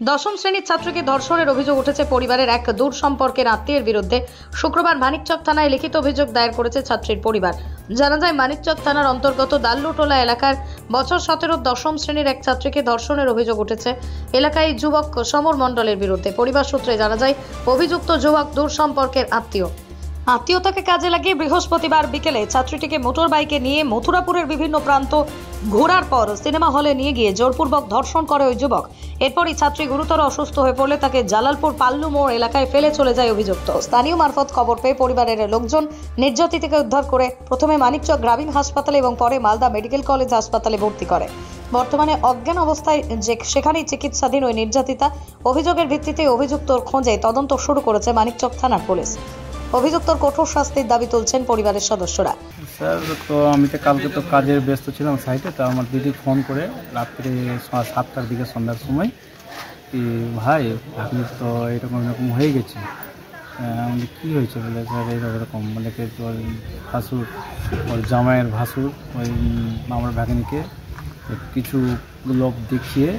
দশম শ্রেণীর ছাত্রীকে ধর্ষণের অভিযোগ উঠেছে পরিবারের এক দূর সম্পর্কের আত্মীয়ের বিরুদ্ধে। শুক্রবার মানিকচক থানায় লিখিত অভিযোগ দায়ের করেছে ছাত্রীর পরিবার। জানা যায়, মানিকচক থানার অন্তর্গত দাল্লুটোলা এলাকার বছর 17 দশম শ্রেণীর এক ছাত্রীকে ধর্ষণের অভিযোগ উঠেছে এলাকায় যুবক সমর মণ্ডলের বিরুদ্ধে। পরিবার সূত্রে জানা যায়, অভিযুক্ত যুবক দূর সম্পর্কের আত্মীয়তাকে কাজে লাগিয়ে বৃহস্পতিবার বিকেলে ছাত্রীটিকে মোটর বাইকে নিয়ে মথুরাপুরের বিভিন্ন প্রান্ত ঘোরার পর সিনেমা হলে নিয়ে গিয়ে জোরপূর্বক ধর্ষণ করে ওই যুবক। এরপরই ছাত্রী গুরুতর অসুস্থ হয়ে পড়লে তাকে জালালপুর পাল্লু মোড় এলাকায় ফেলে চলে যায় অভিযুক্ত। স্থানীয় মারফত খবর পেয়ে পরিবারের লোকজন নির্যাতিতাকে উদ্ধার করে প্রথমে মানিকচক গ্রামীণ হাসপাতালে এবং পরে মালদা মেডিকেল কলেজ হাসপাতালে ভর্তি করে। বর্তমানে অজ্ঞান অবস্থায় সেখানেই চিকিৎসাধীন ওই নির্যাতিতা। অভিযোগের ভিত্তিতে অভিযুক্তর খোঁজে তদন্ত শুরু করেছে মানিকচক থানার পুলিশ। অভিযুক্তর কঠোর শাস্তির দাবি তুলছেন পরিবারের সদস্যরা। স্যার, তো আমি তো কালকে কাজের ব্যস্ত ছিলাম সাইটে, তো আমার দিদি ফোন করে রাত্রে 7টার দিকে সন্ধ্যার সময় কি ভাই আপনি তো এরকম হয়ে গেছে। আমি কী হয়েছে বলে, স্যার এরকম মানে ওর ভাসুর, ওর জামাইয়ের ভাসুর ওই আমার ভাগিনীকে কিছু লোক দেখিয়ে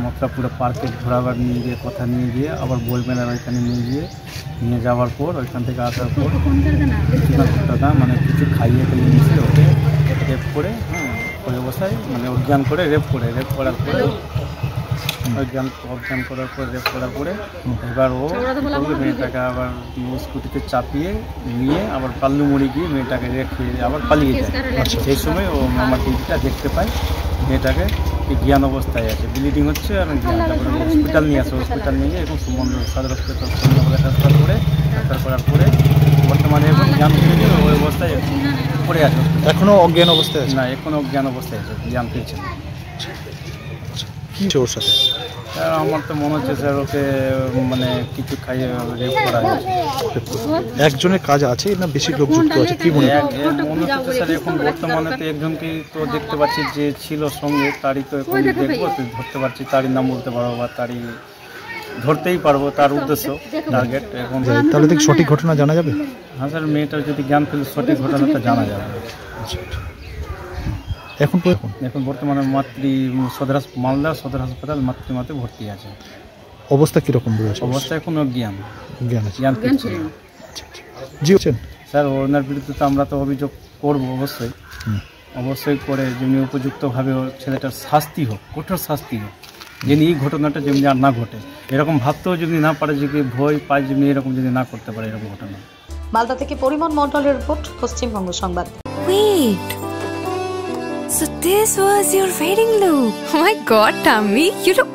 মথুরাপুরে পার্কে ঘোরাবার নিয়ে গিয়ে কথা নিয়ে গিয়ে আবার বইমেলার ওইখানে নিয়ে যাওয়ার পর ওইখান থেকে আসার পর মানে কিছু খাইয়ে মিশে ওকে রেপ করে ওই অবস্থায় মানে অজ্ঞান করে রেপ করার পরে অজ্ঞান করার পর রেপ করার পরে এবার ও মেয়েটাকে আবার স্কুটিতে চাপিয়ে নিয়ে আবার পাল্লু মুড়ি গিয়ে মেয়েটাকে রেখে আবার পালিয়ে যায়। সেই সময় ও আমার দিদিটা দেখতে পায় মেয়েটাকে জ্ঞান অবস্থায় আছে, ব্লিডিং হচ্ছে, আর তারপরে হসপিটাল নিয়ে আসে। হসপিটাল নিয়ে গিয়ে এখন সদর হসপিটাল ট্রান্সফার করার পরে বর্তমানে এখন জ্ঞান ফিরে গিয়ে ওই অবস্থায় পড়ে আছে। এখনও অজ্ঞান অবস্থায় আছে? না, এখনও অজ্ঞান অবস্থায় আছে, জ্ঞান ফিরছে না। কি ওর সাথে? আমার তো মনে হচ্ছে স্যার ওকে মানে কিছু খাইয়ে রেপ করা হয়েছে। একজনের কাজ আছে না বেশি লোক যুক্ত আছে কি মনে হচ্ছে স্যার? এখন বর্তমানে তো একজনকেই তো দেখতে পাচ্ছি যে ছিল সঙ্গে, তারই তো এখন দেখবো, ধরতে পারছি, তারই নাম বলতে পারবো বা তারই ধরতেই পারবো, তার উদ্দেশ্য টার্গেট। এখন তাহলে থেকে সঠিক ঘটনা জানা যাবে? হ্যাঁ স্যার, মেয়েটার যদি জ্ঞান ফেলে সঠিক ঘটনাটা জানা যাবে। এখন বর্তমানে মালদা সদর হাসপাতাল মাতৃমাতে ভর্তি আছে। অবস্থা কিরকম রয়েছে? অবস্থা এখন জ্ঞান ফিরছে না। জি হচ্ছেন স্যার, ওনার বিরুদ্ধে তো আমরা তো অভিযোগ করবো অবশ্যই করে যেমনি উপযুক্তভাবে ছেলেটার শাস্তি হোক, কঠোর শাস্তি হোক, যেমনি এই ঘটনাটা যেমনি আর না ঘটে। এরকম ভাবতেও যদি না পারে, যে ভয় পায় যেমনি এরকম যদি না করতে পারে এরকম ঘটনা। মালদা থেকে পরিমল মণ্ডলের রিপোর্ট, পশ্চিমবঙ্গ সংবাদ। So this was your wedding look. Oh my god, Tammy, you look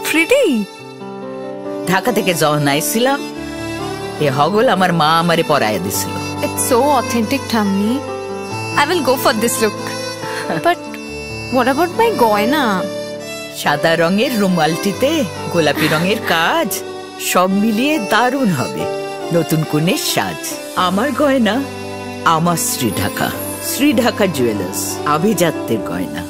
pretty. Dhaka থেকে যখন আইছিলাম এ হগল আমার মা আমারে পরাইয়া দিছিল। It's so authentic, Tammy. I will go for this look. But what about my goina? সাদা রঙের রুমালটিতে গোলাপি রঙের কাজ, সব মিলিয়ে দারুণ হবে নতুন কনের সাজ। আমার গয়না আমার শ্রী ঢাকা জুয়েলার্স, আভিজাত্যের গয়না।